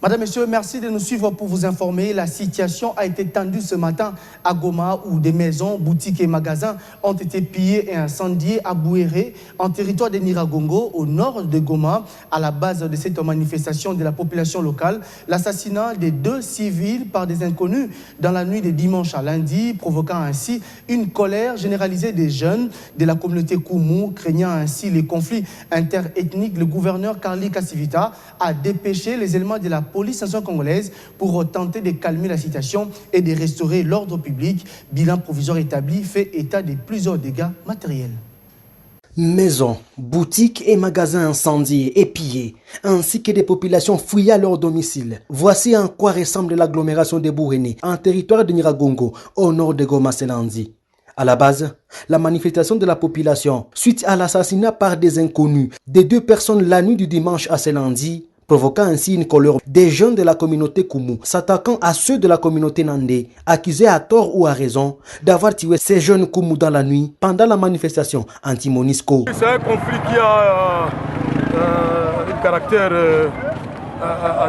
Madame, Messieurs, merci de nous suivre pour vous informer. La situation a été tendue ce matin à Goma où des maisons, boutiques et magasins ont été pillés et incendiés à Bouéré, en territoire de Nyiragongo, au nord de Goma, à la base de cette manifestation de la population locale. L'assassinat des 2 civils par des inconnus dans la nuit de dimanche à lundi, provoquant ainsi une colère généralisée des jeunes de la communauté Koumou, craignant ainsi les conflits interethniques. Le gouverneur Karli Kassivita a dépêché les éléments de la police nationale congolaise pour tenter de calmer la situation et de restaurer l'ordre public. Bilan provisoire établi fait état de plusieurs dégâts matériels. Maisons, boutiques et magasins incendiés et pillés, ainsi que des populations fouillées à leur domicile. Voici en quoi ressemble l'agglomération de Bouréné, en territoire de Nyiragongo, au nord de Goma-Selandi. À la base, la manifestation de la population, suite à l'assassinat par des inconnus des 2 personnes la nuit du dimanche à Selandi, provoquant ainsi une colère des jeunes de la communauté Koumou, s'attaquant à ceux de la communauté Nandé, accusés à tort ou à raison d'avoir tué ces jeunes Koumou dans la nuit pendant la manifestation anti-Monisco. C'est un conflit qui a un caractère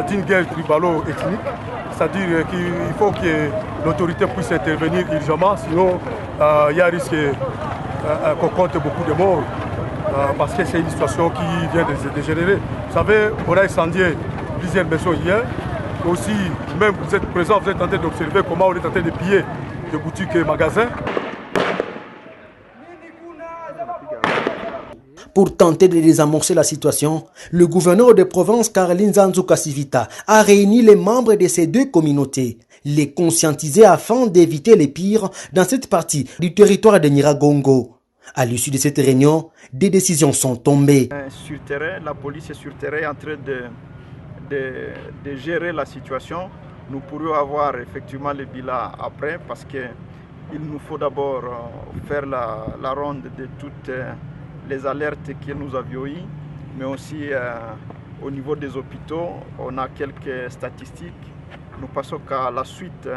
d'une guerre tribalo-ethnique, c'est-à-dire qu'il faut que l'autorité puisse intervenir urgemment, sinon il y a risque qu'on compte beaucoup de morts. Parce que c'est une situation qui vient de se dégénérer. Vous savez, on a incendié plusieurs maisons hier. Aussi, même vous êtes présents, vous êtes en train d'observer comment on est en train de piller des boutiques et magasins. Pour tenter de désamorcer la situation, le gouverneur de province Karli Nzanzu Kassivita a réuni les membres de ces 2 communautés, les conscientiser afin d'éviter les pires dans cette partie du territoire de Nyiragongo. À l'issue de cette réunion, des décisions sont tombées. Sur terrain, la police est sur terrain en train de gérer la situation. Nous pourrions avoir effectivement le bilan après parce qu'il nous faut d'abord faire la ronde de toutes les alertes que nous avions eues, mais aussi au niveau des hôpitaux, on a quelques statistiques. Nous passons qu'à la suite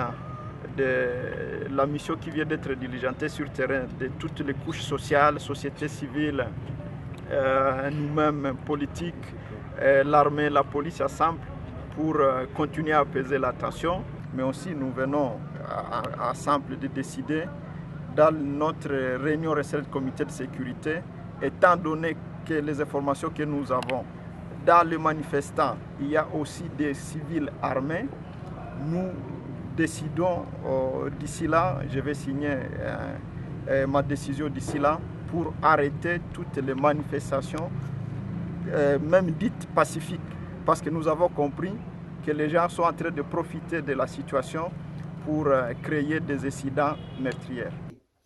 de la mission qui vient d'être diligentée sur terrain de toutes les couches sociales, société civile, nous-mêmes politiques, l'armée, la police ensemble pour continuer à apaiser la tension. Mais aussi nous venons ensemble de décider dans notre réunion récente du comité de sécurité, étant donné que les informations que nous avons dans les manifestants, il y a aussi des civils armés, nous décidons d'ici là, je vais signer ma décision d'ici là pour arrêter toutes les manifestations, même dites pacifiques, parce que nous avons compris que les gens sont en train de profiter de la situation pour créer des incidents meurtriers.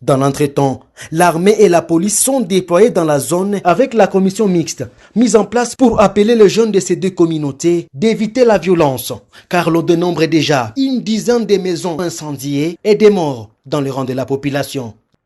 Dans l'entretemps, l'armée et la police sont déployés dans la zone avec la commission mixte mise en place pour appeler les jeunes de ces 2 communautés d'éviter la violence, car l'on dénombre déjà une dizaine de maisons incendiées et des morts dans le rang de la population.